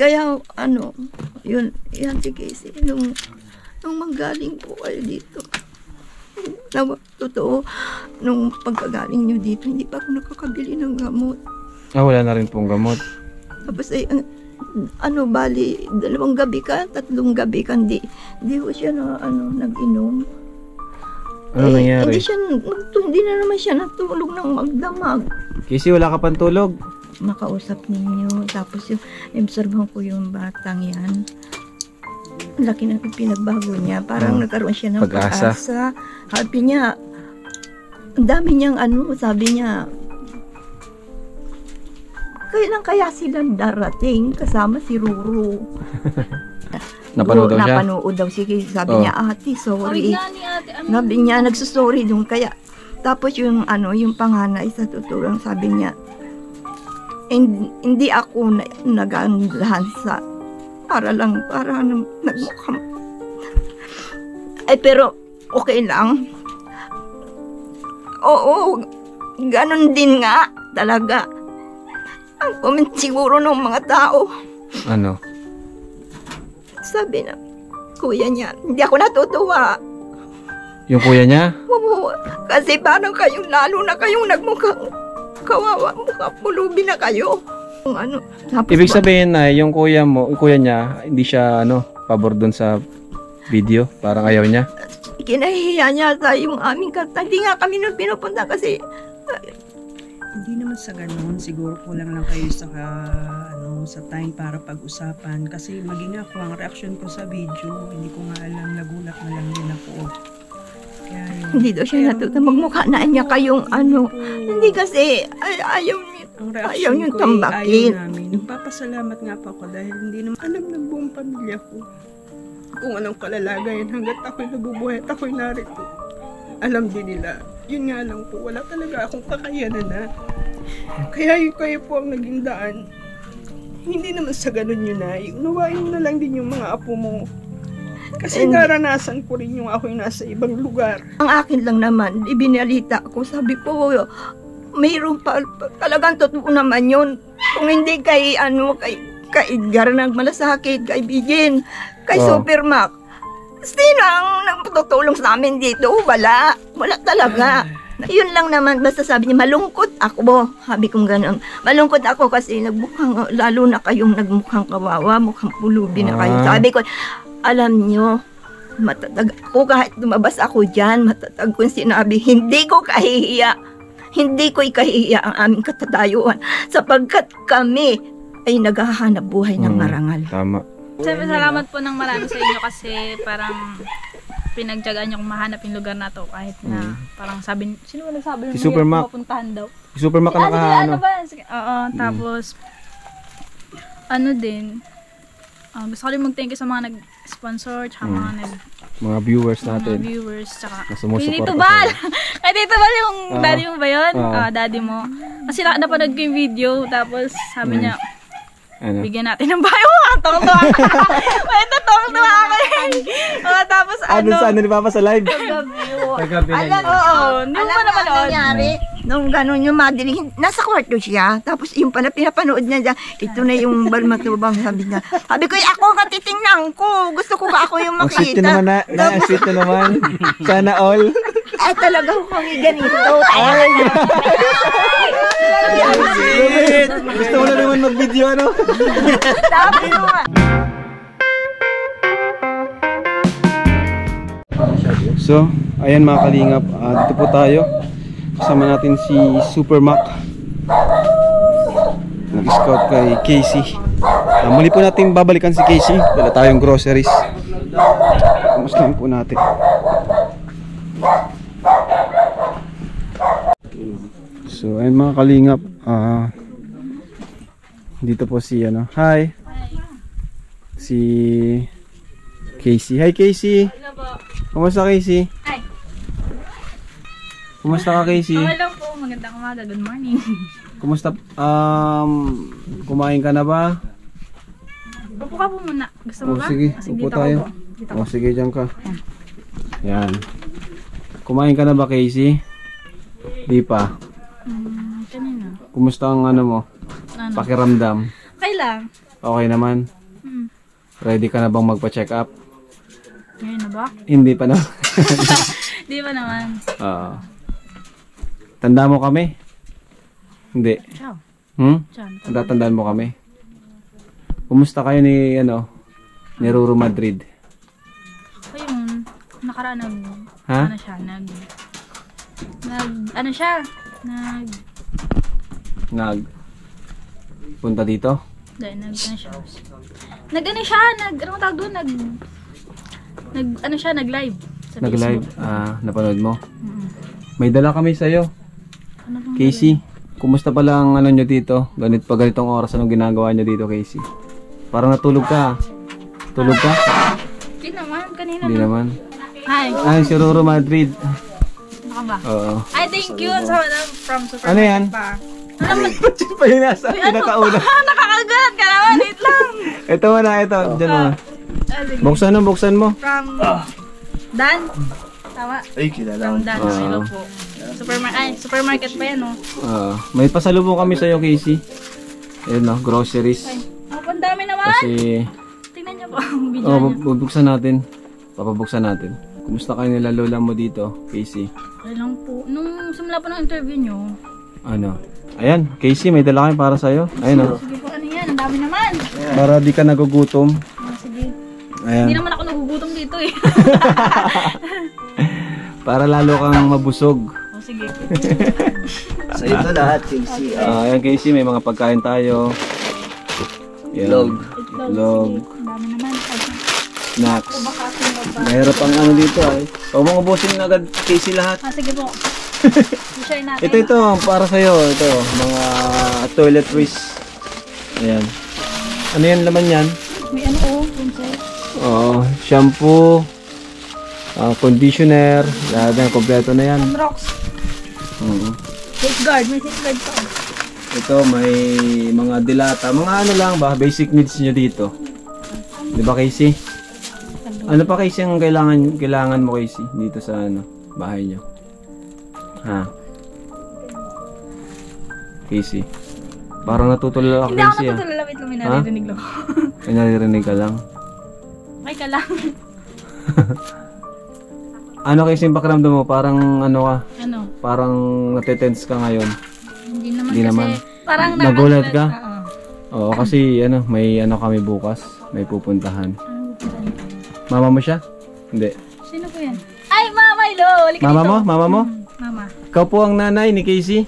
Kaya ano, yun, yan si Casey, nung manggaling po kayo dito. Totoo, nung pagkagaling nyo dito, hindi pa ako nakakabili ng gamot. Wala na rin pong gamot. Tapos ay, bali, 2 gabi ka, 3 gabi ka, hindi ko siya nag-inom. Ano nangyari? Hindi na naman siya natulog ng magdamag. Casey, wala ka pang tulog? Makausap ninyo, tapos obserbahan ko yung batang yan. Laki na pinagbago niya, parang nagkaroon siya ng pag-asa. Sabi niya, ang dami niyang sabi niya, kailan kaya sila darating kasama si Ruru? Napanood daw siya? Napanood daw siya. Sabi niya, ate, sorry. Sabi niya, nagsusorry doon. Kaya, tapos yung panganay sa totoo lang, sabi niya, hindi ako nag-andahan sa para nagmukhang. Ay, pero, okay lang. Oo, ganun din nga, talaga. Ang comment siguro ng mga tao. Ano? Sabi na, kuya niya, hindi ako natutuwa. Yung kuya niya? Oo, kasi parang kayong, lalo na kayong nagmukhang kawawa, mukhang pulubi na kayo. Tapos Ibig sabihin na yung kuya niya, hindi siya pabor doon sa video, parang ayaw niya. Kinahihiya niya sa yung aming kanta. Hindi nga kami nung pinupunta kasi hindi naman sa ganun, siguro kulang lang kayo sa sa time para pag-usapan. Kasi maging ako, ang reaction ko sa video, hindi ko nga alam, nagulat na lang din ako. Kaya yun. Hindi daw siya natutuwa. Magmukha na niya kayong Hindi kasi ayaw niyong tambakin. Ayaw namin. Nagpapasalamat nga po ako dahil hindi naman alam ng buong pamilya ko kung anong kalalagayan hanggat ako'y nabubuhay at ako'y narito. Alam din nila. Yun nga lang po, wala talaga akong kakayanan na. Kaya yun kayo po ang naging daan. Hindi naman sa ganun yun na. Unawain mo na lang din yung mga apo mo. Kasi naranasan ko rin yung ako'y nasa ibang lugar. Ang akin lang naman, ibinalita ko, sabi ko, mayroon pa, talagang totoo naman yun. Kung hindi kay Edgar na malasakit, kay Bigin, kay Supermac, sino ang nagtutulong sa amin dito? Wala talaga. Yun lang naman, basta sabi niya, malungkot ako. Sabi kong gano'n, malungkot ako kasi lalo na kayong nagmukhang kawawa, mukhang pulubi na kayo. Sabi ko, alam nyo, matatag ako kahit lumabas ako dyan, matatag kong sinabi, hindi ko kahihiya. Hindi ko ikahihiya ang aming katatayuan sapagkat kami ay naghahanap buhay ng marangal. Tama. Siyempre, salamat po ng marami sa inyo kasi parang pinagtyagaan niyo kung mahanap yung lugar na to kahit na parang sabi, sino ba nagsabi? Si Supermac. Mapuntahan daw. Si Supermac na Oo, tapos din, gusto ko rin mag-thank you sa mga nag-sponsor tsaka mga viewers natin. Mga viewers tsaka kay Tito Bal! Kay Tito Bal yung daddy mo ba yun? Daddy mo. Kasi napanood ko yung video tapos sabi niya, bigyan natin ng bayo. Tong-tuwa ka. Ito, tong-tuwa ako. Tapos Saan ni Papa sa live? Kagabi. Hindi mo pa naman nangyari. Nung gano'n yung madiling, nasa kwarto siya. Tapos yung pala pinapanood niya dyan, ito na yung balmatubang sabi niya. Sabi ko, ako nga titingnan ko. Gusto ko ka ako yung makita. Ang sweet na naman. Sana all. Ay, talaga ko kami ganito. Gusto mo na naman mag-video, Sabi mo nga. So, ayan mga kalingap, dito po tayo. Kasama natin si Supermac. Nag-scout kay Casey. Muli po natin babalikan si Casey. Dala tayong groceries. Kamustahin po natin. So, ayan mga kalingap, dito po si hi. Si Casey. Hi Casey. Kumusta Casey? Hi. Kumusta ka Casey? Okay lang po, magandang umaga, good morning. Kumusta? Kumain ka na ba? Upo ka po muna. Gusto mo ba? Sige, upo tayo. Sige, dyan ka. Yan. Kumain ka na ba Casey? Di pa. Kanina. Kumusta ang mo? Pakiramdam? Okay lang. Okay naman. Hmm. Ready ka na bang magpa-check up? Ngayon na ba? Hindi pa na. Di ba naman? Oo. Tanda mo kami? Hindi. Ciao. Ciao. Tatandaan mo kami? Kumusta kayo ni Ruru Madrid? Ayun, nakaraan Ha? ano siya, ano siya, Punta dito? ano siya, ano tawag doon, nag-live. Sa Nag-live? Facebook. Napanood mo? Mm. May dala kami sa'yo. Ano bang Casey, kumusta pala ang nyo dito? Ganitong oras, anong ginagawa nyo dito, Casey? Parang natulog ka. Tulog ka? Hindi naman, kanina Hindi na. naman. Hi, Ay, si Ruru Madrid. ano ka ba? Oo. Ay, thank you sa from Supermarket Ano yan? pa. Ano naman? Ba't yun pa yun nasa pinakauna? Nakakagat ka naman, wait lang. Ito mo na, ito. Diyan mo. Sige. Buksan mo. From Dan. Tama. Ay, kilala From ko. Dan. Hello po. Supermarket pa yan, no? May pasalubong kami sa'yo, Casey. Ayun no, groceries. Ay, ang dami naman. Kasi, Tingnan niyo po ang video niya. bubuksan natin. Papabuksan natin. Kumusta kayo nila lola mo dito, Casey? Ay lang po. Nung simula po ng interview niyo. Ano? Ayan, Casey, may dala kami para sa'yo. Ayun o. Sige po, ano yan? Ang dami naman. Para di ka nagugutom. Sige. Ayan. Hindi naman ako nagugutom dito eh. Para lalo kang mabusog. O sige. Sa ito lahat, Casey. Ayan, Casey, may mga pagkain tayo. Ayan. Itlog. Itlog. Ang dami naman. Snacks. Baka ating baba. Mahirap ang ano dito ay. Huwag mong ubusin na agad, Casey, lahat. Sige po. I-share natin. Ito, para sa'yo. Ito, mga toiletries. Ayan. Ano yan laman yan? May ano princess. Shampoo, conditioner, lahat na, kompleto na yan. Rocks. Safeguard. May safeguard pa. Ito, may mga dilata. Mga ano lang ba, basic needs nyo dito. Di ba, Casey? Ano pa, Casey, ang kailangan mo, Casey, dito sa bahay nyo? Ha? Casey? Parang natutulala ako, Hindi ako Casey. natutulala. Wait lang, may naririnig lang. May naririnig ka lang. Ay ka lang. Ano, Casey, yung pakiramdam mo? Parang ano ka? Ano? Parang natetense ka ngayon. Hindi naman Hindi kasi. naman. Parang Nagulat ka? Oo. Oo, kasi may kami bukas. May pupuntahan. Mama mo siya? Hindi. Sino po yan? Ay, Mama Ilo! Halika Mama dito. mo? Mama mo? Mama. Ikaw po ang nanay ni Casey.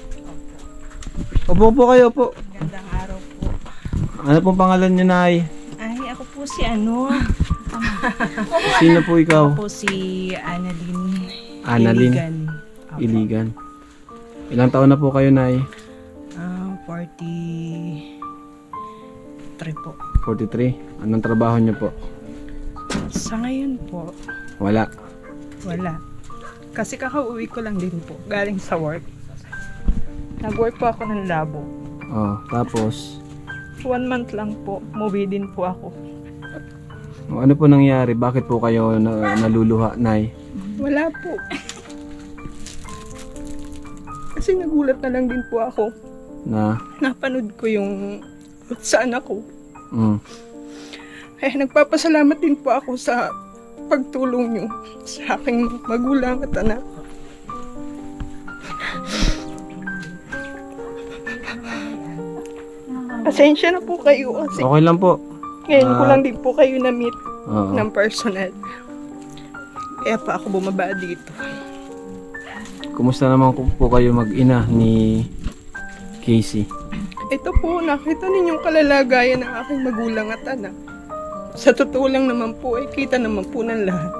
Upo po kayo po. Magandang araw po. Ano pong pangalan niyo, Nay? Ay, ako po si ano? Sino po ikaw? Ako po si Annalyn. Annalyn. Iligan. Iligan. Ilang taon na po kayo, Nay? 43 po. 43. Anong trabaho niyo po? Sa ngayon po, Wala. wala. Kasi kakauwi ko lang din po. Galing sa work. Nag-work po ako ng labo. Oh, tapos 1 month lang po. Movie din po ako. ano po nangyari? Bakit po kayo naluluha, Nay? Wala po. Kasi nagulat na lang din po ako. Na Napanood ko yung sa anak ko. mm, Eh, nagpapasalamat din po ako sa pagtulong nyo sa aking magulang at anak. Pasensya na po kayo kasi okay lang po. ngayon ko lang din po kayo na-meet Oo. ng personal. Kaya pa ako bumaba dito. Kumusta naman po kayo mag-ina ni Casey? Ito po, nakita ninyong kalalagayan ng aking magulang at anak. Sa totoo lang naman po, ay kita naman po ng lahat.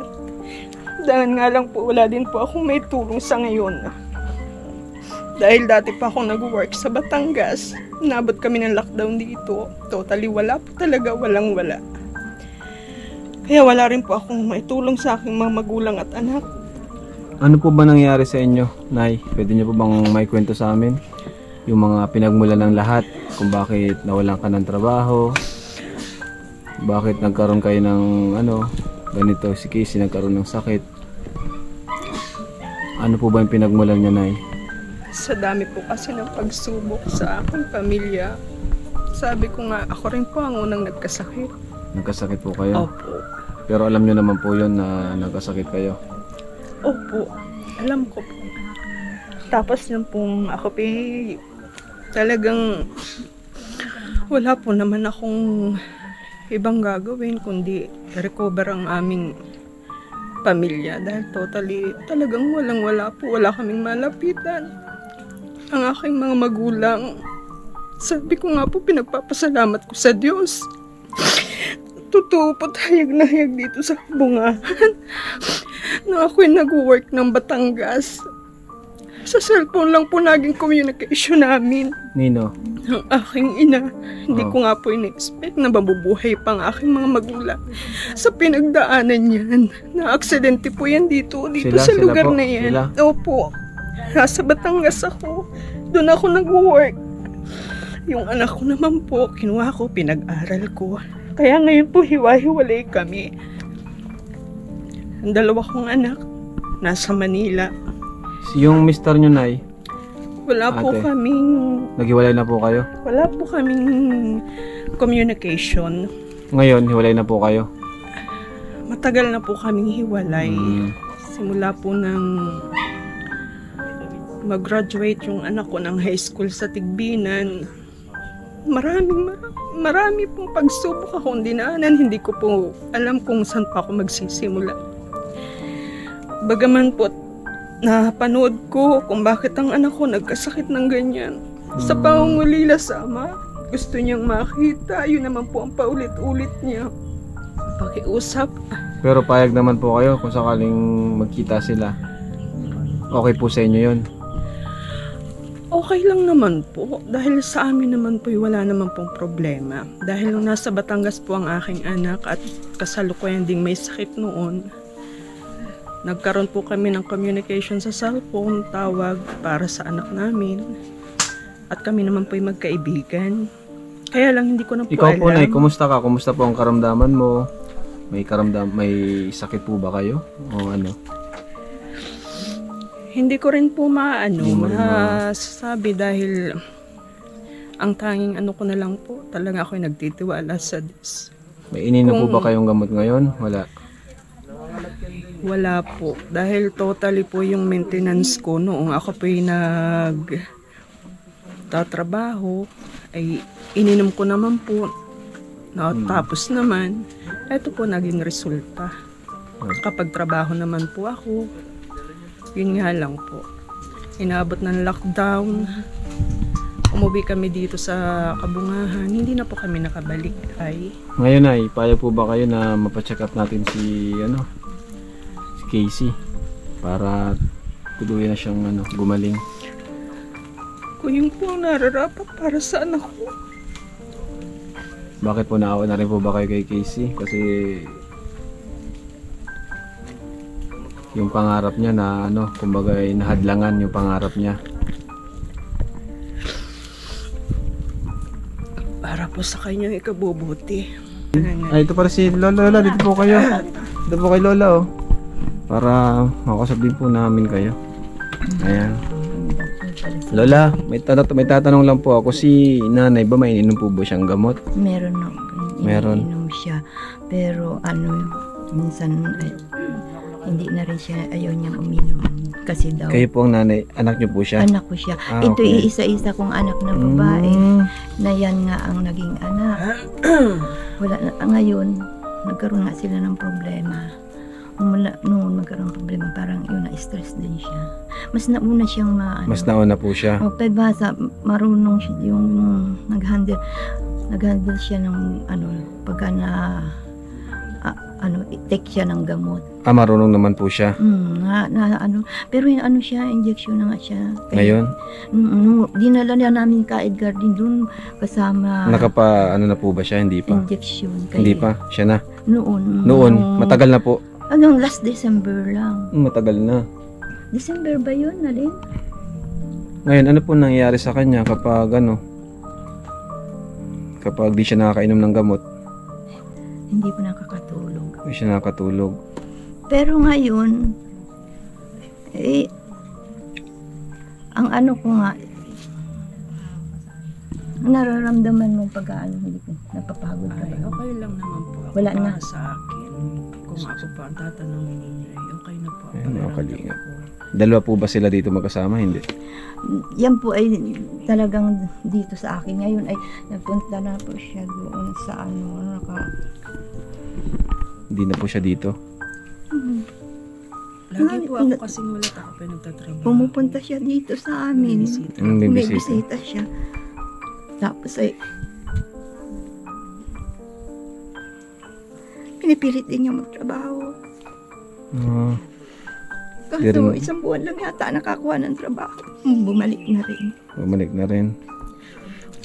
Dahil nga lang po, wala din po akong may tulong sa ngayon. Dahil dati pa akong nag-work sa Batangas, nabot kami ng lockdown dito. Totally wala po talaga, walang wala. Kaya wala rin po akong may tulong sa aking mga magulang at anak. Ano po ba nangyari sa inyo, Nay? Pwede niyo po bang may kwento sa amin? Yung mga pinagmulan ng lahat, kung bakit nawalan ka ng trabaho, bakit nagkaroon kayo ng ganito, si Casey nagkaroon ng sakit. Ano po ba yung pinagmulan niya, Nay? Sa dami po kasi ng pagsubok sa aking pamilya, Sabi ko nga, ako rin po ang unang nagkasakit. Nagkasakit po kayo? Opo. Pero alam nyo naman po yun na nagkasakit kayo? Opo. Alam ko po. Tapos yung pong ako po, talagang wala po naman akong ibang gagawin kundi recover ang aming pamilya dahil talagang wala po, wala kaming malapitan. Ang aking mga magulang, sabi ko nga po, pinagpapasalamat ko sa Diyos. Totoo po, hayag na hayag dito sa bungahan na ako'y nag-work ng Batangas. Sa cellphone lang po naging communication namin. Nino? Ang aking ina. Hindi ko nga po in-expect na mabubuhay pa ang aking mga magulang. Sa pinagdaanan niyan, na-aksidente po yan dito sa lugar po? na yan. Sila? Opo. Nasa Batangas ako. Doon ako nag-work. Yung anak ko naman po, kinuha ko, pinag-aral ko. Kaya ngayon po, hiwa-hiwalay kami. Ang dalawa kong anak, nasa Manila. Yung mister nyo, Nay? Wala po Ate. kaming... Naghiwalay na po kayo? Wala po kaming communication. Ngayon, hiwalay na po kayo? Matagal na po kaming hiwalay. Simula po nang mag-graduate yung anak ko ng high school sa Tigbinan. Marami pong pagsubok akong dinaanan. Hindi ko po alam kung saan pa ako magsisimula. Bagaman po, napanood ko kung bakit ang anak ko nagkasakit ng ganyan. Sa pangungulila sa ama, gusto niyang makita. Yun naman po ang paulit-ulit niya. Pakiusap. Pero payag naman po kayo kung sakaling magkita sila. Okay po sa inyo yun? Okay lang naman po. Dahil sa amin naman po wala naman pong problema. Dahil nung nasa Batangas po ang aking anak at kasalukuyan ding may sakit noon, nagkaroon po kami ng communication sa cellphone, tawag para sa anak namin. At kami naman po ay magkaibigan. Kaya lang hindi ko na po Ikaw alam. po, Nay, kumusta ka? Kumusta po ang karamdaman mo? May sakit po ba kayo? O ano? Hindi ko rin po Hindi mo rin masasabi dahil ang tanging ano ko na lang po, talaga ako'y nagtitiwala sa Diyos. May ininom po ba kayong gamot ngayon? Wala. Wala po. Dahil totally po yung maintenance ko noong ako po'y tatrabaho, ay ininom ko naman po. Tapos naman, eto po naging resulta. Kapag trabaho naman po ako, yun nga lang po. Inabot ng lockdown. Umuwi kami dito sa Kabungahan. Hindi na po kami nakabalik ay. Ngayon, Nay, payo po ba kayo na mapacheck up natin si Casey para tuluyan na siyang gumaling? Kung yun po ang nararapat para sa anak ko. Bakit po naawa na rin po ba kayo kay Casey? Kasi yung pangarap niya na kumbaga ay nahadlangan yung pangarap niya. Para po sa kanyang ikabubuti. Ay, ito para si Lola. Dito po kayo. Dito po kay Lola, oh. Para makausap din po namin kayo. Ayan. Lola, may tatanong lang po ako. Si nanay ba may ininom po ba siyang gamot? Meron no. Meron. Ininom siya. Pero minsan hindi na rin siya, ayaw niyang uminom. Kasi daw, Kayo po ang nanay, anak niyo po siya? anak ko siya. Ah, Ito okay. isa-isa kong anak na babae na yan nga ang naging anak. Wala na, ngayon, nagkaroon nga sila ng problema. Noon magkaroon ng problema, parang yun, na-stress din siya. Mas nauna siyang Mas nauna po siya. basta marunong siya yung nag-handle siya ng pagka take siya ng gamot. Marunong naman po siya. Pero yung siya, injection na nga siya. Ngayon? Dinala niya namin ka Edgar din dun kasama Na po ba siya? Hindi pa? injection. Hindi pa? Siya na? Noon. Matagal na po? Last December lang. Matagal na. December ba yun, Nalin? Ngayon, ano po nangyayari sa kanya kapag kapag di siya nakakainom ng gamot? Hindi po nakakatulog. Di siya nakakatulog. Pero ngayon, ang ko nga, Nararamdaman mo pag hindi ka napapagod ka Ay, ba? okay lang naman po. Ako Wala para na. sa akin. Kung ako pa ang tatanungin ninyo, ay okay na po. Ayan, mga kalingap. Pakiramdam ko. Dalawa po ba sila dito magkasama? Hindi. Yan po ay talagang dito sa akin. Ngayon ay nagpunta na po siya doon sa Hindi na po siya dito. Lagi po ako kasing wala ako pa nagtatrabaho. Pumupunta siya dito sa amin. May May bisita. bisita siya. Tapos ay pinipilit din niya magtrabaho. Ah, Kaso Pero- isang buwan lang yata nakakuha ng trabaho. Bumalik na rin. bumalik na rin.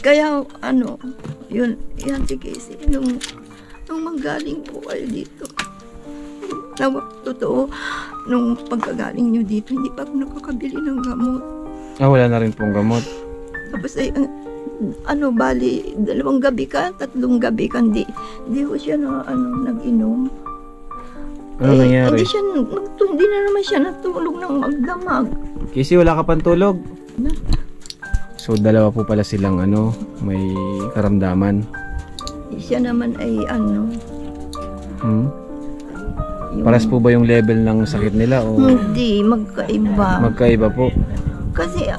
Kaya yan si Casey, nung manggaling po kayo dito. Totoo, nung pagkagaling nyo dito, hindi pa ako nakakabili ng gamot. Wala na rin pong gamot. Tapos ay, bali, 2 gabi ka, 3 gabi ka, hindi ko siya nag-inom. Ano nangyari? Hindi na naman siya natulog ng magdamag. Kasi wala ka pang tulog. Na. So, dalawa po pala silang may karamdaman. Siya naman ay Hmm? yung- Paras po ba yung level ng sakit nila o Hindi, magkaiba. magkaiba po? Kasi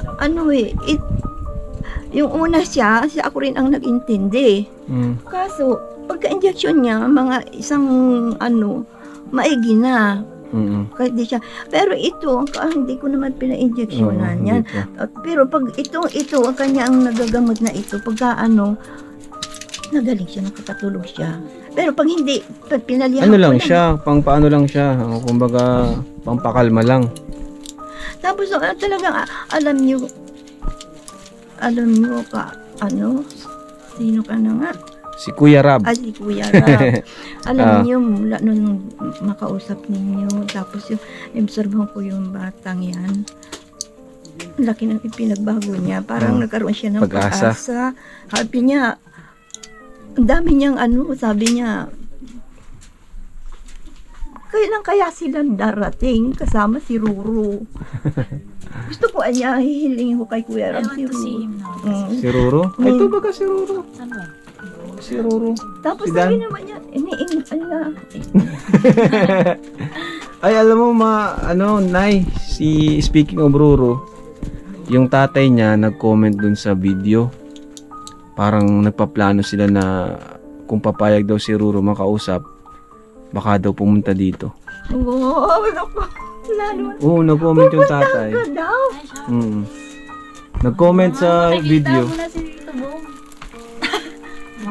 yung una siya ako rin ang nag-intindi. Hmm. Kaso, pagka-injection niya, mga isang maigi na. Kahit di siya. Pero ito, hindi ko naman pina-injectionan yan. hindi po. Pero pag ito, ang kanya ang nagagamot na ito, pagka nagaling siya, nakakatulog siya. Pero pag hindi, pag pinalihan Ano ko lang na- siya? Paano lang siya? Kumbaga, pampakalma lang. Tapos talagang alam niyo ka, sino ka na nga? Si Kuya Rab. Si Kuya Rab. Alam niyo, mula nung makausap ninyo, tapos obserbahan ko yung batang yan. Ang laki ng ipinagbago niya. Parang nagkaroon siya ng Pag-asa. pag-asa. Sabi niya, ang dami niyang sabi niya, kailan kaya sila darating kasama si Ruru? Gusto ko hihilingin ko kay Kuya I Rab want si to see Ruru. him now. Si Roro? Ay, ito baga si Roro. Saan ba? Si Roro. Tapos Si Dan? sabi naman niya, Ay, alam mo Nay, speaking of Roro, yung tatay niya nag-comment dun sa video. Parang nagpaplano sila na kung papayag daw si Roro makausap, baka daw pumunta dito. Lalo. Oo, nag-comment yung tatay. Ka daw. Nag-comment sa video. Nakikita mo na si Tito Bong.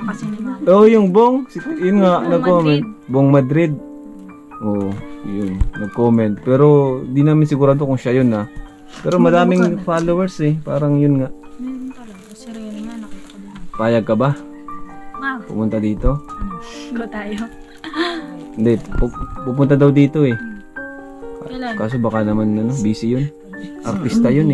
Kasi ni Mama. Oo, yung Bong. Yun nga, Bong nag-comment. Bong Madrid. Oo, yun. Nag-comment. Pero, di namin sigurado kung siya yun Pero madaming followers Parang yun nga. Meron pala. Kasi rin nga, nakita ko din. Payag ka ba? Ma'am, Pumunta dito? go tayo. Hindi, pupunta daw dito Kailan? Kaso baka naman busy yun. Artista yun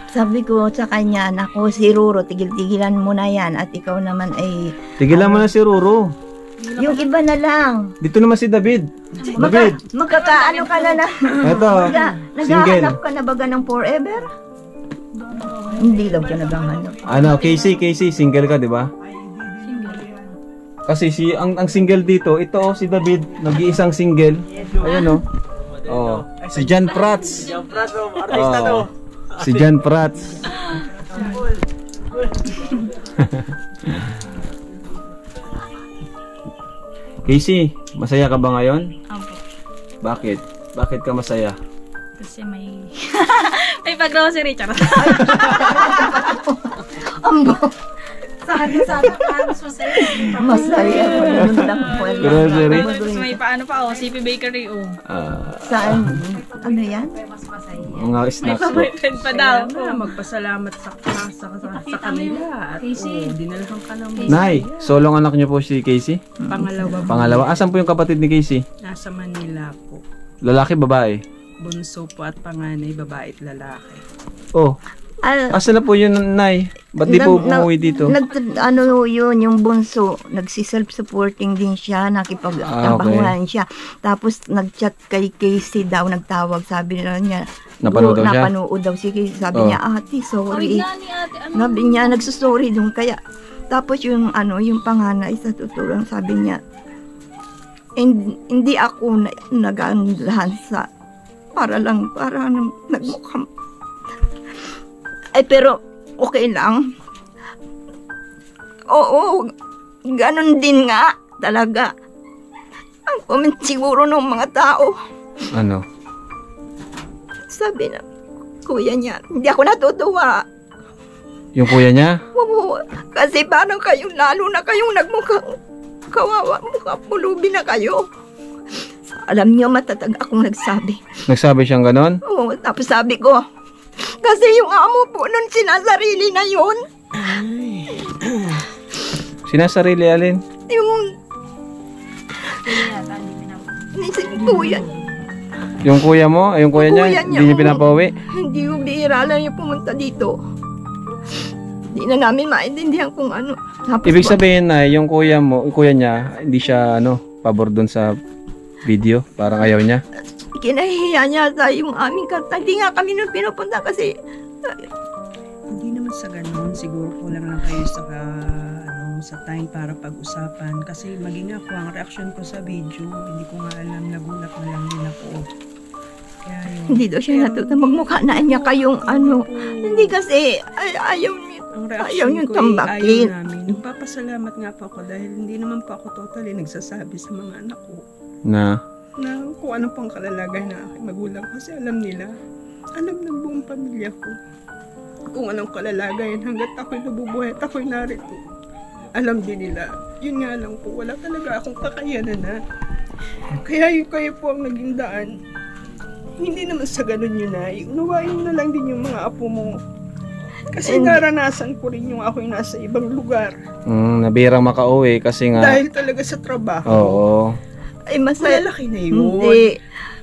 Sabi ko sa kanya, nako si Ruro, tigil-tigilan mo na yan at ikaw naman ay, Tigilan mo na si Roro. yung iba na lang. Dito naman si David. David. Magkakaano ka na Ito, single. naghahanap ka na baga ng forever? Hindi daw siya naghahanap. Casey, single ka, di ba? Kasi ang single dito, ito si David, nag-iisang single. Ayun si John Prats. Artista to. Si John Prats. Casey, masaya ka ba ngayon? Opo. Bakit? Bakit ka masaya? Kasi may... may pag-grocery, charot. Sabi ka, mas masaya. Masaya ko naman lang po. Grocery? Tapos may paano pa, CP Bakery, Saan? Ano yan? Mga May snacks po. pa-boyfriend pa daw. Kaya magpasalamat sa kanila. At dinalhan ka ng Nay, solong anak niyo po si Casey? pangalawa. Pangalawa. Asan po yung kapatid ni Casey? Nasa Manila po. Lalaki, babae? Bunso po at panganay, babae at lalaki. Oh, Asa na po yun, Nay? Ba't di po umuwi dito? Ano yun, yung bunso, nagsi-self-supporting din siya, nakipagtrabahuhan siya. Tapos nag-chat kay Casey daw, nagtawag, sabi niya, Napanood daw siya? napanood daw si Casey. Sabi niya, ate, sorry. Tawid na ni ate, ano? Sabi niya, nagsusorry dun, kaya, tapos yung yung panganay sa tuturang, sabi niya, hindi ako naganglahan sa para nagmukhang pero okay lang. Oo, ganun din nga talaga ang comment siguro ng mga tao. Ano? Sabi na kuya niya, hindi ako natutuwa. Yung kuya niya? Oo, kasi parang kayong lalo na kayong nagmukhang kawawa, mukhang pulubi na kayo. Alam niyo, matatag akong nagsabi. Nagsabi siyang ganon? Oo, tapos sabi ko, kasi yung amo po nun sinasarili na yun. Sinasarili, alin? Yung kuya. Yung kuya mo? Yung kuya niya? Hindi niya pinapauwi? Hindi ko bihira lang yung pumunta dito. Hindi na namin maintindihan kung ano. Tapos Ibig sabihin na yung kuya mo, yung kuya niya, hindi siya pabor doon sa video, parang ayaw niya. Kinahihiya niya sa yung aming kanta. Hindi nga kami nun pinupunta kasi Hindi naman sa ganun. Siguro kulang lang kayo sa time para pag-usapan. Kasi maging ako, ang reaction ko sa video, hindi ko nga alam, nagulat na lang din ako. Kaya yun. hindi daw siya natuto. Magmukha na niya kayong Hindi kasi ayaw niya. Ang Ayaw reaction niyong ko tambakin. ayaw namin. Nagpapasalamat nga po ako dahil hindi naman po ako totally nagsasabi sa mga anak ko Na? na kung ano pang kalalagay na aking magulang kasi alam nila, alam ng buong pamilya ko kung anong kalalagayan hanggat ako'y nabubuhay at ako'y narito. Alam din nila. Yun nga lang po, wala talaga akong kakayanan na. Kaya yung kayo po ang naging daan. Hindi naman sa ganun yun ay. Unawain na lang din yung mga apo mo. Kasi naranasan ko rin yung ako'y nasa ibang lugar. Nabirang makauwi kasi nga... Dahil talaga sa trabaho. Oo. Ay, masaya. Malaki na yun. Hindi.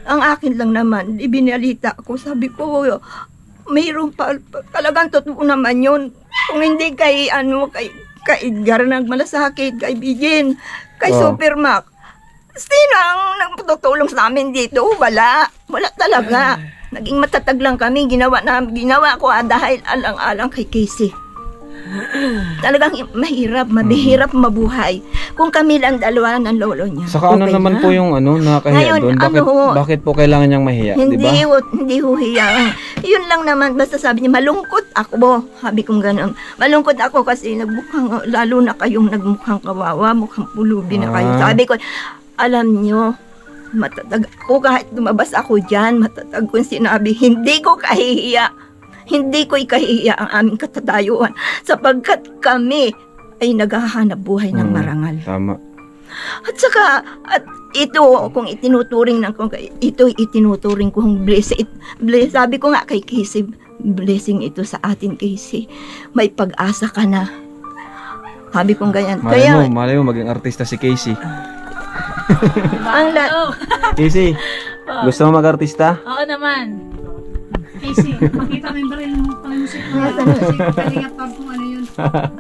Ang akin lang naman, ibinalita ko. Sabi ko, mayroon pa, talagang totoo naman yun. Kung hindi kay Edgar nagmalasakit, kay Bijin, kay Supermac, sino ang nagtutulong sa amin dito? Wala talaga. Naging matatag lang kami, ginawa ko dahil alang-alang kay Casey. Talagang mabihirap mabuhay. Kung kami lang dalawa ng lolo niya. Saka ano naman po yung nakahiya doon? Bakit po kailangan niyang mahiya? Hindi huhiya. Yun lang naman, basta sabi niya, malungkot ako. Sabi kong gano'n. Malungkot ako kasi lalo na kayong nagmukhang kawawa, mukhang pulubi na kayo. Sabi ko, alam niyo, matatag ako kahit lumabas ako dyan, matatag kong sinabi, hindi ko kahihiya. Hindi ko ikahihiya ang aming katatayuan sapagkat kami ay naghahanap buhay ng marangal. Tama. At saka, ito, kung itinuturing kong blessing. Sabi ko nga kay Casey, blessing ito sa atin, Casey. May pag-asa ka na. Sabi kong ganyan. Malay mo maging artista si Casey. Casey, gusto mo mag-artista? Oo naman. Casey, makita mo yung baril mo pang musik mo. Kalingat pag kung ano yun.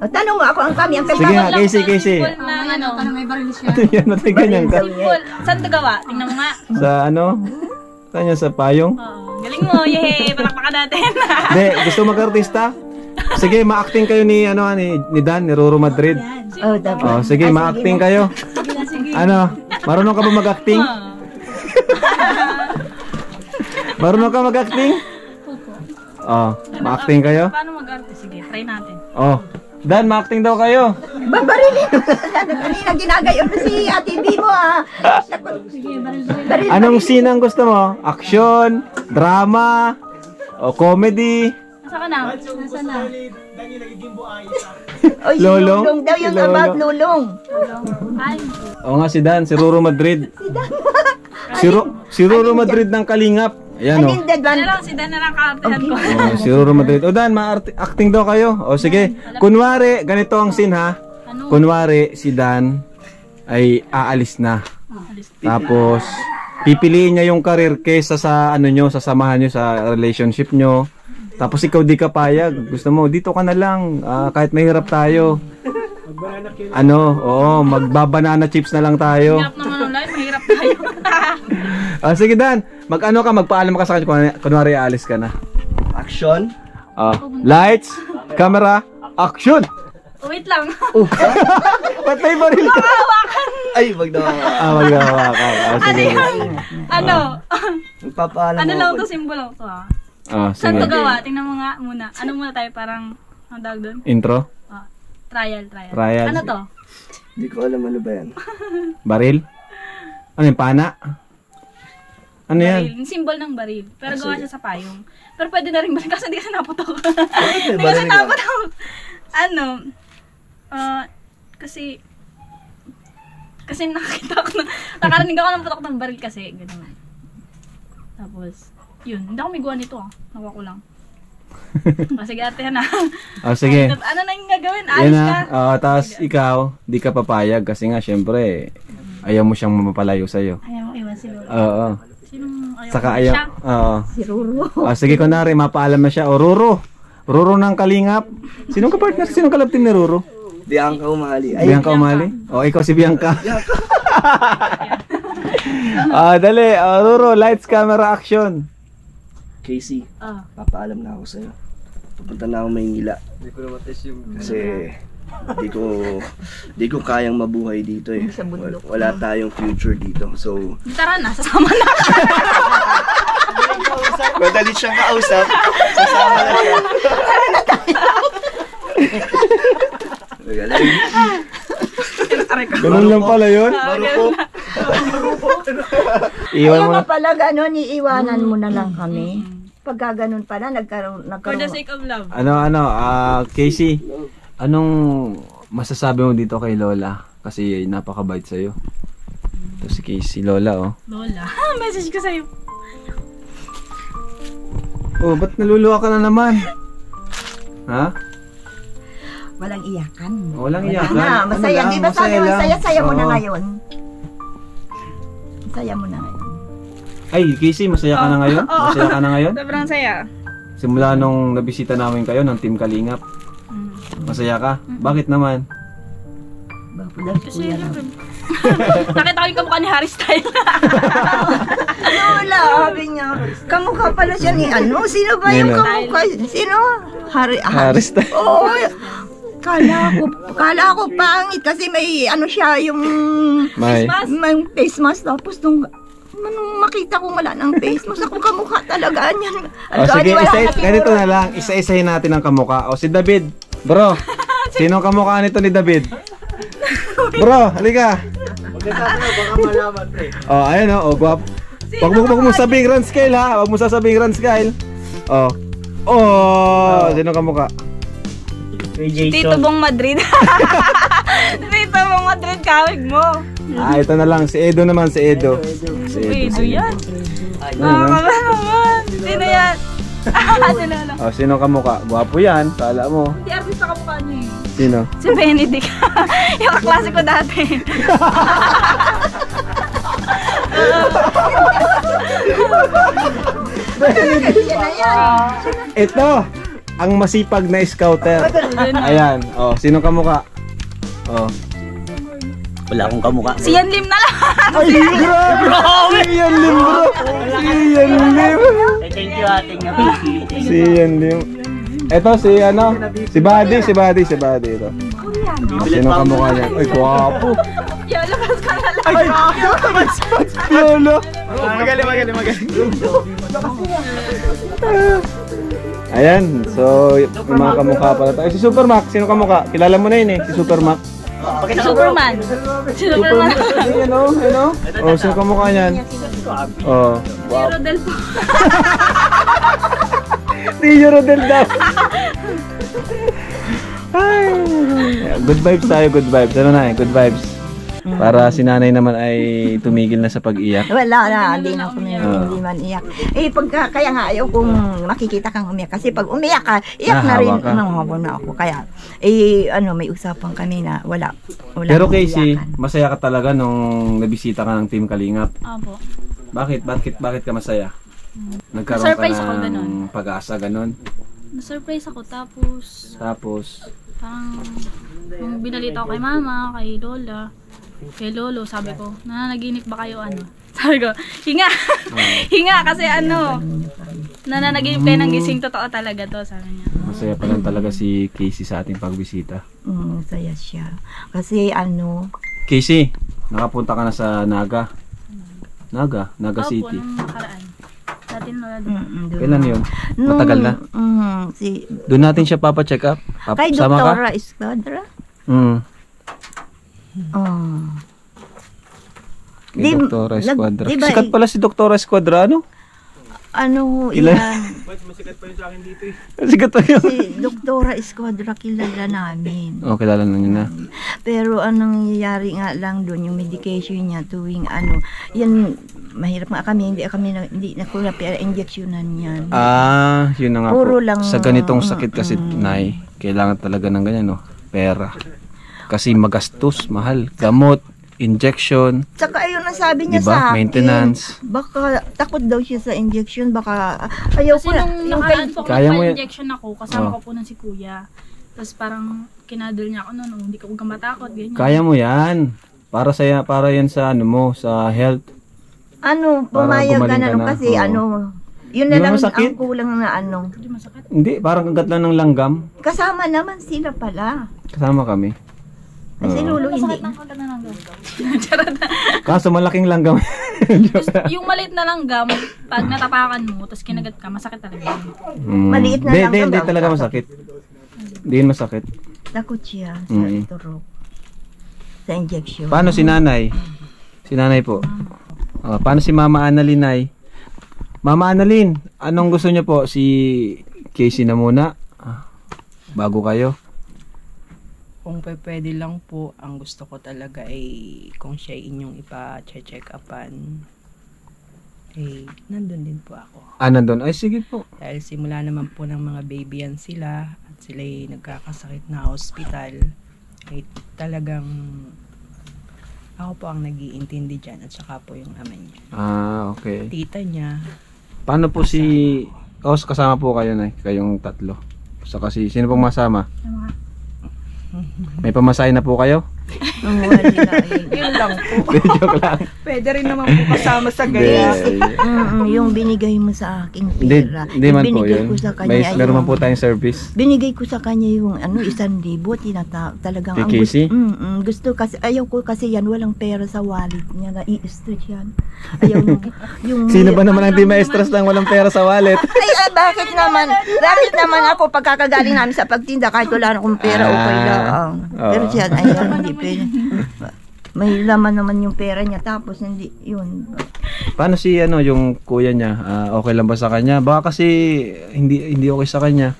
Tanong mo ako ang kami. Ang Sige nga, Casey. Tanong may baril siya. Yan, matay ganyan ka. Simple. Saan ito gawa? Tingnan mo nga. Sa Saan yan, sa payong? Galing mo, yehey. Palakpakan natin. Hindi, gusto mag-artista? Sige, ma-acting kayo ni Dan, ni Roro Madrid. Sige, ma-acting kayo. Marunong ka ba mag-acting? Marunong ka mag-acting? Ma-acting kayo? Paano mag-arte? Sige, try natin. Dan, ma-acting daw kayo. Babarilin mo. Kanina ginagayon na si Ate Bibo Anong scene ang gusto mo? Action? Drama? O comedy? Nasa ka na? Nasa na? Lulong daw yung about Lulong. Ay. Oo nga si Dan, si Roro Madrid. Si Roro Madrid ng Kalingap. Ayan o. Si Dan na lang kaartihan ko. Si Roro Madrid. Dan, ma-acting daw kayo. Sige, kunwari, ganito ang scene ha. Kunwari, si Dan ay aalis na. Tapos, pipiliin niya yung career kaysa sa sasamahan nyo sa relationship nyo. Tapos ikaw di ka payag. Gusto mo, dito ka na lang. Kahit mahirap tayo. Magbabanana chips na lang tayo. Hirap naman ang life, mahirap tayo. Sige Dan, magpaalam ka sa kanya. Kunwari aalis ka na. Action. Lights, camera, action! Wait lang. Ba't may baril ka? Ay, wag na. Wag na hawakan. Ano yan? Ano? Magpapaalam Ano lang ako. to, simbolo to ah. Sige. Saan to gawa? Tingnan mo nga muna. Ano muna tayo parang, ang tawag doon? Intro? Trial. Trial. Ano to? Hindi ko alam ano ba yan. Baril? Ano yung pana? Ano yan? Baril. Simbol ng baril. Pero gawa sige. siya sa payong. Pero pwede na rin baril kasi hindi kasi naputok. Bakit may Hindi kasi baril ka? naputok. Ano? Kasi nakakita ko na, nakarinig ako ng putok ng baril kasi, gano'n. Tapos, yun, hindi ako may gawa nito nakuha ko lang. Sige ate na. Sige. Ano na yung gagawin? Yan Alis na. ka. Tapos ikaw, di ka papayag kasi nga syempre ayaw mo siyang mapalayo sa'yo. Ayaw mo iwan si Lola. Oo. Sinong ayaw Saka mo ayaw. siya? Oo. Si Ruro. Sige kunwari, mapaalam na siya. Ruro ng Kalingap. Sinong kapartner? Sinong kalab team ni Ruro? Bianca Umali. Bianca Umali? Ikaw si Bianca. Dali. Ruro, lights, camera, action. Casey, papaalam na ako sa'yo. Pupunta na ako Maynila. Kasi di ko kayang mabuhay dito eh. Wala tayong future dito. So, Tara na, sasama na. madali siyang kausap. Sasama na siya. Magaling. Ganun lang pala yun. Marupok. Iwan Kaya mo nga na. pala gano'n, iiwanan mo na lang kami. Pagka ganun pala, For the nagkaroon. sake of love. Casey, anong masasabi mo dito kay Lola? Kasi napakabait sa'yo. Ito si Casey, Lola Lola. Message ko sa'yo. Ba't naluluwa ka na naman? Ha? Walang iyakan. Walang iyakan. Na, masaya. Ano lang, Di ba sabi mo, lang. saya mo na Oo. ngayon? Masaya mo na ngayon. Ay, Casey, masaya ka na ngayon? Masaya ka na ngayon? Sobrang saya. Simula nung nabisita namin kayo ng Team Kalingap. Masaya ka? Bakit naman? Kasi nakita ko yung kamukha ni Harry Styles. Lola, sabi niya, kamukha pala siya ni ano? Sino ba yung Nino. kamukha? Sino? Harry Styles. Oo. Kala ko pangit kasi may ano siya yung May. may face mask tapos nung makita ko wala ng face mask ako kamukha talaga niyan. Sige, ganito na lang. Isa-isahin natin ang kamukha. Si David. Bro, sino ang kamukha nito ni David? Bro, halika. Ayun guwap. Wag mo sabing grand scale ha. Wag mo sasabing grand scale. Sino ang kamukha? Tito Bong Madrid. Tito Bong Madrid, kawig mo. Ito na lang. Si Edo naman, si Edo. Si Edo yan. Ano? naman. Sino yan? Si Lola. Sino ang kamukha? Gwapo yan. Kala mo. Di artista kamukha niyo eh. Sino? Si Benedict. Yung kaklase ko dati. Ito, ang masipag na scouter. Ayan. Sino kamukha? Wala akong kamukha. Si Yan Lim na lang. Ay, grabe! Si Yan Lim, bro! Si Yan Lim! Thank you, ating Casey. Si Yan Lim. Ito, si Buddy ito. Sino kamukha niya? Ay, guwapo! Yo, labas ka na lang. Ay, Piolo! Magaling. Ayan, so yung mga kamukha pala tayo. Si Supermac, sino kamukha? Kilala mo na yun si Supermac. Superman. Superman. Ayun sino kamukha niyan? Wow. Rodel po. Tio Rodel daw. Ay. Good vibes tayo, good vibes. Ano na good vibes. Para si nanay naman ay tumigil na sa pag-iyak. Wala na, hindi na ako hindi man iyak. Kaya nga ayaw kung makikita kang umiyak. Kasi pag umiyak ka, iyak na rin. Nahawa ka. Nahawa na ako. Kaya, may usapan kami na wala Pero Casey, iyakan. masaya ka talaga nung nabisita ka ng Team Kalingap. Opo. Bakit ka masaya? Nagkaroon ka Na-surprise ako, ganun. ng pag-asa, ganun. Na-surprise ako, tapos parang nung binalita ko kay mama, kay lola, kay lolo, sabi ko, nananaginip ba kayo ano? Sabi ko, hinga! Hinga kasi ano, nananaginip kayo ng gising, totoo talaga to, sabi niya. Masaya pa lang talaga si Casey sa ating pagbisita. Saya siya. Kasi ano, Casey, nakapunta ka na sa Naga City. Opo, nung nakaraan. Dati lola doon. Kailan yun? Matagal na? Doon natin siya papacheck up. Kay Sama ka? Doktora Esquadra. Kay Doktora Esquadra. diba, Sikat pala si Doktora Esquadra, ano? Ano, Ilan? yan. Masikat pa yun sa akin dito eh. Sikat pa yun. Si Doktora Esquadra kilala namin. Oh, kilala na niya na. Pero anong nangyayari nga lang doon, yung medication niya tuwing ano, yan, mahirap nga kami, hindi na kula, pero injectionan yan. Yun na nga Puro po. lang, Sa ganitong sakit kasi, Nay, kailangan talaga ng ganyan, no? Pera. Kasi magastos, mahal. Gamot, injection. Tsaka ayun ang sabi niya Diba? sa akin. Maintenance. Baka takot daw siya sa injection, baka ayaw Kasi ko na. nung Yung nakaraan po ako Kaya mo yan. injection ako, kasama ko po ng si kuya. Tapos parang kinadal niya ako noon, hindi ko huwag kang matakot, ganyan. Kaya mo yan. Para yan sa ano mo, sa health. ano, Para pumayag ka gumaling na ka nung na. kasi Oo. ano, yun na Di ba lang masakit? ang kulang na ano. Hindi masakit. Hindi, parang kagat lang ng langgam. Kasama naman sila pala. Kasama kami. Kasi lulo hindi. Masakit ng kagat na langgam. Charot. Kaso malaking langgam. Yung maliit na langgam, pag natapakan mo, tapos kinagat ka, masakit talaga. Maliit na langgam Hindi daw. talaga masakit. Hindi yun masakit. Takot siya sa turok. Sa injection. Paano si nanay? Si nanay po. Paano si Mama Annalyn, Nay? Mama Annalyn, anong gusto niyo po? Si Casey na muna? Bago kayo? Kung pwede lang po, ang gusto ko talaga ay kung siya inyong ipa-check upan, eh, nandun din po ako. Nandun? Ay, sige po. Dahil simula naman po ng mga baby yan sila, at sila ay nagkakasakit na hospital, ay talagang ako po ang nag-iintindi dyan, at saka po yung ama niya. Okay. Tita niya, Paano po kasama po kayo, Nay? Kayong tatlo. So kasi, sino pong masama? May pamasahe na po kayo? yun lang po. Joke lang. Pwede rin naman po kasama sa gaya. Yung binigay mo sa aking Hindi pera. hindi man po binigay yun. ko sa kanya. Meron man po tayong service. Binigay ko sa kanya yung 1,000 talagang Kay Casey? gusto kasi ayaw ko kasi yan walang pera sa wallet niya, na-i-stress yan. Ayaw yung Sino ba naman ang di ma-stress lang walang pera sa wallet? ay, bakit naman ako pagkakagaling namin sa pagtinda kahit wala na akong pera okay lang. Pero siya ayaw hindi pwede. May laman naman yung pera niya tapos hindi yun. Paano si yung kuya niya? Okay lang ba sa kanya? Baka kasi hindi okay sa kanya.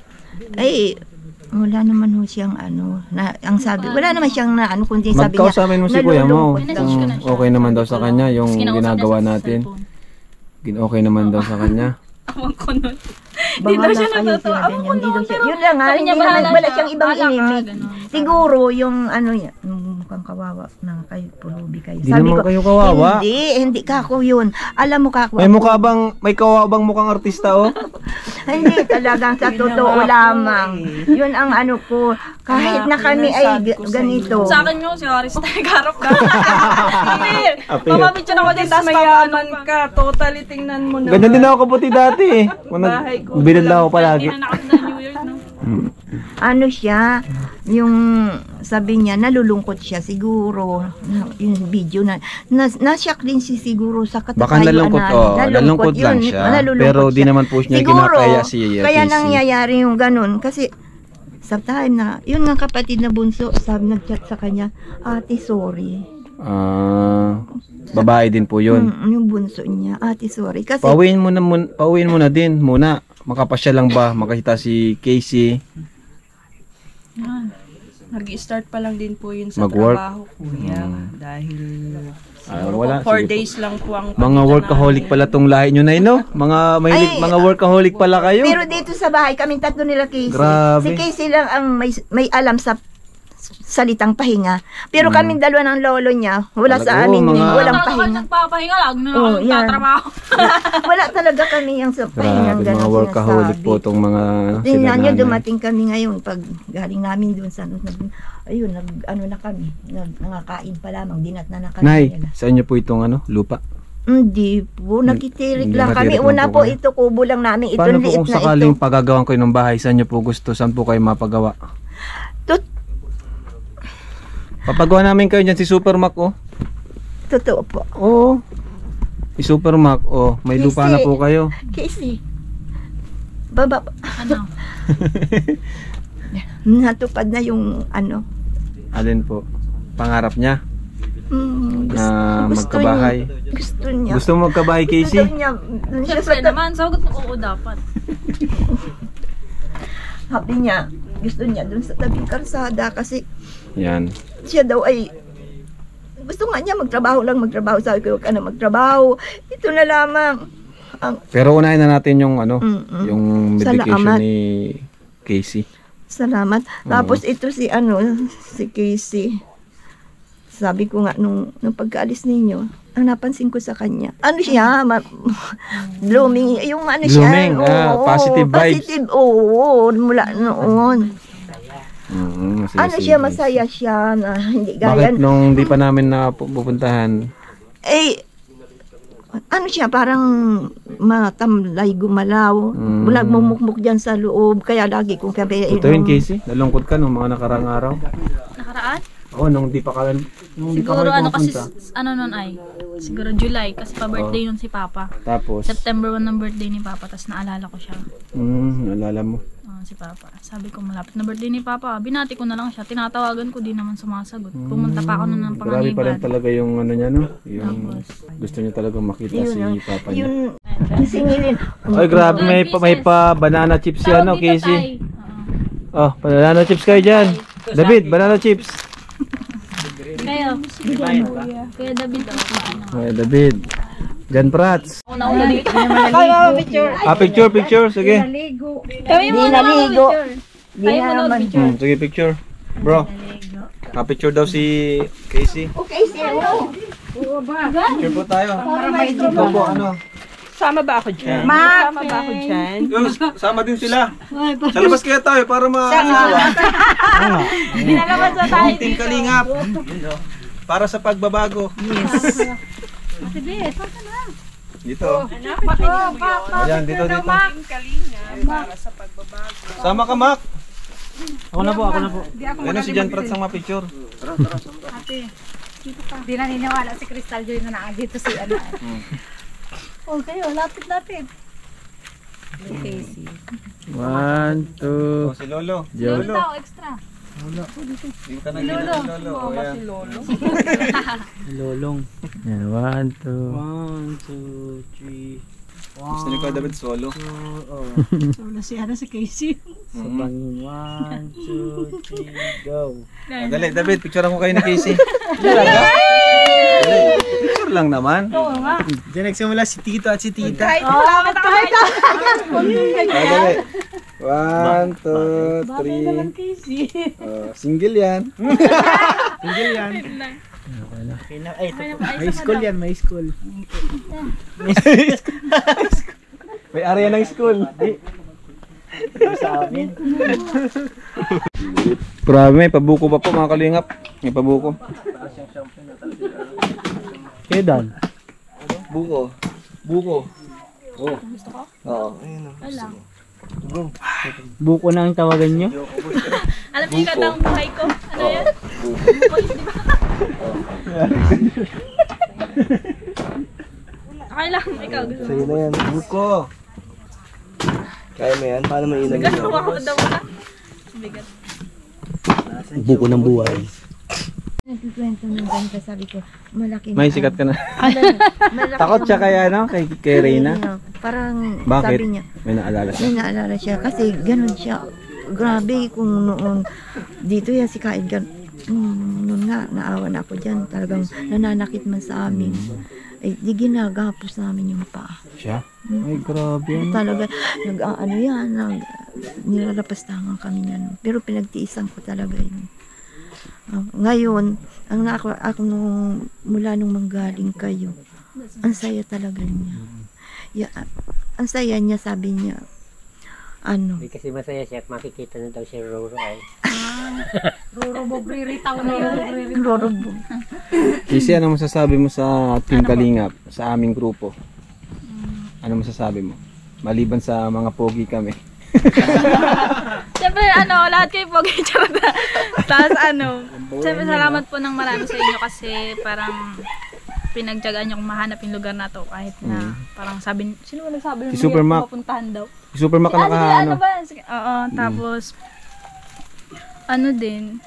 Ay, wala naman ho siyang ang sabi, wala naman siyang kundi sabi niya. Magkausamin mo si kuya mo. Message ko na siya. Okay naman daw sa kanya yung Tapos kinausap niya ginagawa sa natin. cellphone. Okay naman daw sa kanya. Awang ko nun. Bahala siya kayo, natutuwa. sinabi niya, hindi daw siya. Yun lang sabi hindi niya, naman bahala wala siya. siyang ibang Bahala ka, inimik. ganun. Siguro yung mukhang kawawa na kayo, pulubi kayo. Hindi naman kayo kawawa. Hindi kako yun. Alam mo kako. May kawabang mukhang artista Hindi talagang sa totoo lamang. Yun ang ko. Kahit na kami ay ganito. Sa akin yung si Haris tayo, garap ka. Apir. Mamapicture ako din, tapos Mayaman ka, totally tingnan mo naman. Ganyan din ako kaputi dati eh. Binad lang ako palagi. Hindi na nakakita ng New Year's, no? Siya, yung sabi niya, nalulungkot siya siguro. Yung video na-shock din si siguro sa katatayuan. Baka nalungkot lang siya. Pero di naman po niya ginakaya si Casey. Kaya nangyayari yung ganun. Kasi sa time na, yun nga kapatid na bunso, sabi nag-chat sa kanya, ate sorry. Babae din po yun. Yung bunso niya, ate sorry. Kasi, Pauwiin mo na din muna. Makapasya lang ba? Makita si Casey. Nag-start pa lang din po yun sa Mag-work? trabaho, kuya. Dahil Wala. po 4 Sige po. days lang po ang Mga workaholic pala tong lahi nyo na no? Mga workaholic pala kayo. pero dito sa bahay, kaming tatlo nila Casey. Grabe. Si Casey lang ang may alam sa salitang pahinga. Pero kaming dalawa ng lolo niya, wala Talaga, sa amin, mga- walang Talaga pahinga. nagpapahinga lang na Oh, yan. tatrabaho. Wala talaga kami yung sa pahingang Grabe, mga gano'n workaholic po sinasabi. itong mga Tingnan nyo, nanay. dumating kami ngayon pag galing namin doon sa ayun, ano na kami, nangakain pa lamang, dinat na kami. Nay, nila. sa inyo po itong lupa? Hindi po, nakitirik Hindi, lang kami. nakitirik lang Una po po kayo. ito, kubo lang namin. Ito Paano po liit kung na sakaling ito. pagagawan kayo ng bahay, saan nyo po gusto? Saan po kayo mapagawa? Papagawa namin kayo dyan si Supermac, oh. Totoo po. Oo. Si Supermac, oh. May lupa na po kayo. Casey, baba, Ano? natupad na yung ano. Alin po? Pangarap niya na gusto magkabahay. Niya, gusto niya. Gusto mo magkabahay, Casey? Gusto niya. Dun siya Siyempre sa naman, sagot mo oo dapat. Sabi niya, gusto niya dun sa tabing karsada kasi Yan. siya daw ay gusto nga niya magtrabaho. Sabi ko, huwag ka na magtrabaho. Ito na lamang. Pero unahin na natin yung yung medication Salamat. ni Casey. Salamat. Tapos ito si Casey. Sabi ko nga nung pagkaalis ninyo, ang napansin ko sa kanya. Ano siya? Blooming. Yung ano siya. Blooming, positive vibes. Positive, oo. Mula noon. Masaya Ano si siya, Casey. masaya siya na hindi gaya. Bakit nung di pa namin pupuntahan? Eh, ano siya, parang matamlay gumalaw. Nagmumukmuk dyan sa loob. Kaya lagi kong kabe. Ito yun, Casey. Nalungkot ka nung mga nakarang araw. Nakaraan? Oo, nung di pa kayo Siguro ano kasi, pupunta. ano nun ay, siguro July, kasi pa-birthday nun si Papa. Tapos, September 1 ng birthday ni Papa, tapos naalala ko siya. naalala mo. Si Papa. Sabi ko, malapit na birthday ni Papa. Binati ko na lang siya. Tinatawagan ko, di naman sumasagot. Pumunta pa ako nun ng Grabe pa rin panganiban. talaga yung ano niya, no? Yung gusto niya talaga makita si Papa niya. Yun, singilin. Ay, grabe, may pa banana chips yan, no, Casey? Oh, banana chips kayo dyan. David, banana chips. Kayo. Kaya David daw. Ay, David. Jan Prats. Una-una dito. Picture, sige. Kami mo naligo. Tayo mo na picture. Sige, picture. Bro. Picture daw si Casey. Okay, siya. Picture po tayo. Ito po, ano? Sama ba ako dyan? Sama ba ako dyan? Sama din sila. Sa labas kaya tayo para Pinalabas na tayo Team dito. Kalingap. Para sa pagbabago. Dito. Ayan, dito. Sama ka, Mac. Ako na po. Ano si Jan Prats ang mapicture? Di naniniwala si Crystal Joy na nakadito si ano. Oh, kayo, lapit-lapit. 1, 2, Si Lolo. Lolo. Extra. Hindi ka naging Lolo. O, ayan. Lolong. Yan, 1, 2. 1, 2, 3. Gusto niyo ka, David, solo. Solo si ano si Casey. Sabangin. 1, 2, 3, go. Dali, David, picturean ko kayo ni Casey. Dali, picture lang naman. Diyan nagsimula si Tito at si Tita. Dali. 1, 2, 3. Single yan. Tinggal yan. Ay, may school yan, may school. May area ng school. Sa amin. Grabe, may pabuko pa po mga kalingap. May pabuko. Kedan. Buko. Oh. Oo. Buko na ang tawagan nyo. Alam niyo ka ng buhay ko? Ano yan? Okay lang, ikaw gusto mo. Sa'yo na yan. Buko. Kaya mo yan? Paano mo inan Bigat yun? mo ako daw na. Bigat. Buko ng buhay. Nagkikwento ng ganda, sabi ko, malaki May sikat ka na. malaki Takot siya kaya, no? Kay Reyna. Parang Bakit? sabi niya, May naalala siya. may naalala siya kasi ganun siya. Grabe kung noon dito yan si Kain noon nga naawa na ako dyan, talagang nananakit man sa amin, ay di ginagapos namin yung paa. Siya? Ay, grabe. Ano? Talaga nag-ano yan, nilalapastangan kami niyan, pero pinagtiisan ko talaga yun. Ngayon, ako nung mula nung manggaling kayo, ang saya talaga niya. Ang saya niya, sabi niya, Hindi kasi masaya siya at makikita na daw siya Roro ay. Roro Bobriri tao na yun. Roro. Kasi ano masasabi mo sa Team Kalingap, sa aming grupo? Ano masasabi mo? Maliban sa mga pogi kami. Siyempre, lahat kayo pogi. Tapos siyempre salamat po ng marami sa inyo kasi parang pinagtyagaan niyo kung mahanap yung lugar na to kahit na parang sabi, sino ba nagsabi Si Supermac. Mapuntahan daw. Si Supermac Si naka ba? Oo, tapos din,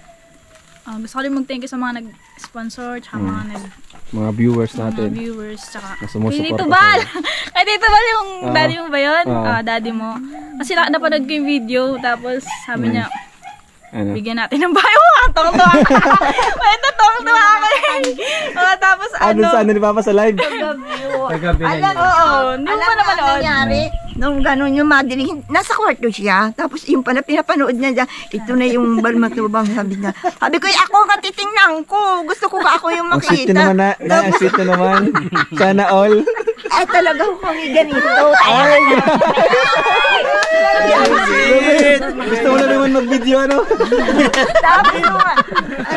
gusto ko rin mag-thank you sa mga nag-sponsor, tsaka mga viewers natin. mga viewers, tsaka Na sumusuporta kay Tito sa Bal! Kay Tito Bal yung daddy mo ba yun? Daddy mo. Kasi napanood ko yung video, tapos sabi niya, bigyan natin ng bahay. Tong-tuwa ka. Tong-tuwa ka. Tapos saan ni Papa sa live? Alam hindi mo pa napanood. nangyari? Nung gano'n yung madiling, nasa kwarto siya. Tapos yung pala pinapanood niya dyan, ito na yung balmatubang sabi niya. Sabi ko, ako nga titingnan ko. Gusto ko ba ako yung Ang sweet makita? naman ang sweet na naman. Sana all. Ay, talaga kung ganito. Gusto mo na naman mag-video, ano? Sabi ko nga.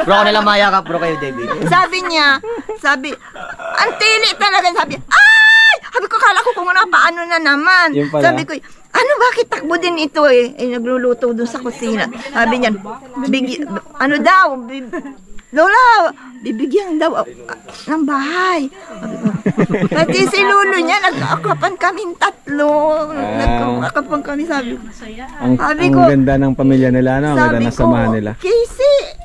Bro, ako nalang mayakap bro kayo, David. Sabi niya, ang tili talaga. Sabi, ay! Sabi ko, kala ko kung paano na naman. Yun pala. Sabi ko, bakit takbo din ito eh? Nagluluto doon sa kusina. Sabi niya, Lola, bibigyan daw ng bahay. Pati si Lolo niya, nag-akapan kaming tatlo. Nag-akapan kami, sabi ko. Ang ganda ng pamilya nila, no? Ang ganda ng samahan nila. Casey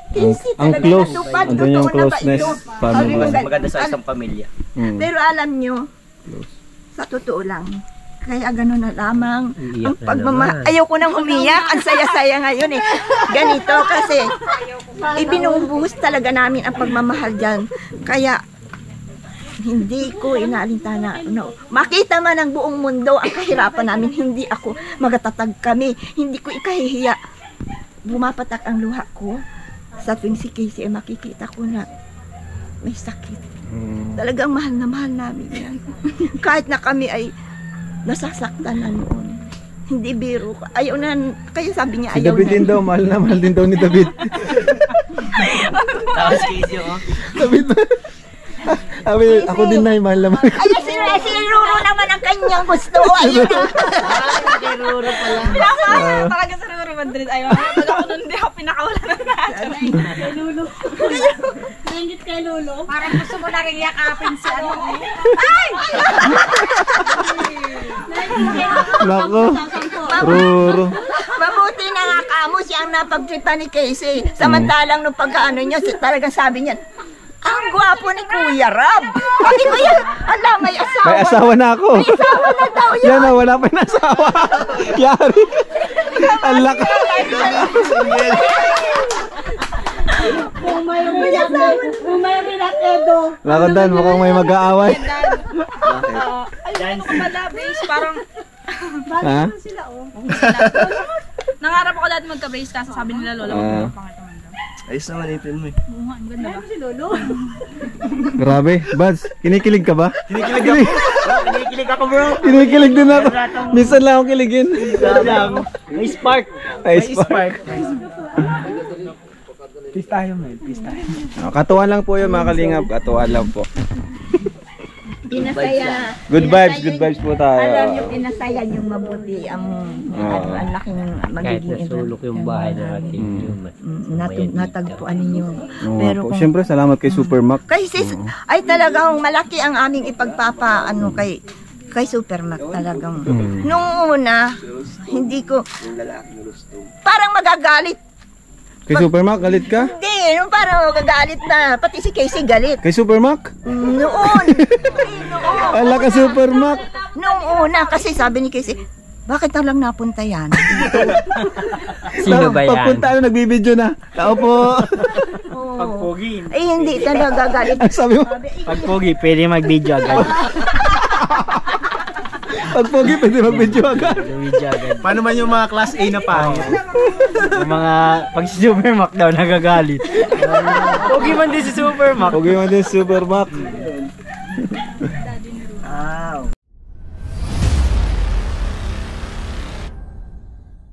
Ang talaga close. natupad. Andun yung Totoo na ba closeness. ito? Family. Sabi ko, Maganda sa isang pamilya. Pero alam nyo, sa totoo lang, kaya gano'n na lamang ang ayaw ko nang umiyak, ang saya-saya ngayon eh. Ganito kasi ibinubuhos talaga namin ang pagmamahal dyan. Kaya hindi ko inaalintana. No. Makita man ng buong mundo ang kahirapan namin, hindi ako magatatag kami, hindi ko ikahihiya. Bumapatak ang luha ko sa tuwing si Casey makikita ko na may sakit. Talagang mahal na mahal namin yan. Kahit na kami ay nasasaktan na noon. Hindi biro. Ayaw na, kaya sabi niya Si ayaw David na. din daw, mahal din daw ni David. Tapos Casey, David ako din na, mahal na mahal. Ayun, si Ruro naman ang kanyang gusto. Ayun na. Pinakawalan talaga sa Ruro Madrid. Ayaw, pag ako nun, hindi ako pinakawalan ng lahat. Kay Lolo. Nangit kay Lolo. Parang gusto mo na rin yakapin si ano. Nako. Ruro. Mabuti na nga kamo siya ang napagtripan ni Casey. Samantalang nung pagkaano niya, talagang sabi niya, ang gwapo ni Kuya Rab. Sabi ko yan, ala, may asawa. May asawa na ako. May asawa na daw yan. Yan na, wala pa yung asawa. Yari. Ang laki. Kung may rinat Edo. Lakandan, mukhang may mag-aaway. Ayun, pala, base, parang Ha? nangarap ako dati magka-brace kasi sabi nila lola ko pangit naman daw. ayos naman yung film mo eh. Oo nga, ang ganda ba? Grabe. Buds, kinikilig ka ba? Kinikilig ako bro. Kinikilig din ako. Minsan lang ako kiligin. May spark. Ay, spark. Peace tayo, man. Peace tayo. Katuwa lang po yun mga kalingap. Katuwa lang po. Pinasaya. Good vibes po tayo. Alam niyo, pinasaya yung mabuti ang laking Kahit magiging nasulok yung bahay na ating natagpuan ninyo. Oo Pero po. kung Siyempre, salamat kay Supermac. kasi ay talagang malaki ang aming ipagpapaano kay Supermac talagang. Nung una, hindi ko parang magagalit. Kay Supermac, galit ka? Hindi, nung parang magagalit na pati si Casey galit. Kay Supermac? Noon. Ala ka Supermac. Nung una kasi sabi ni Casey, bakit na lang napunta yan? Sino ba yan? Pagpunta ano, nagbibideo na. Tao po. Pagpogi. Eh hindi talaga galit. Ang sabi mo? Pagpogi, pwede mag-video agad. Pag pogi, pwede mag-video agad. Video agad. Paano man yung mga class A na pangit? Yung mga pag si Supermac daw nagagalit. Pogi man din si Supermac. Pogi man din si Supermac.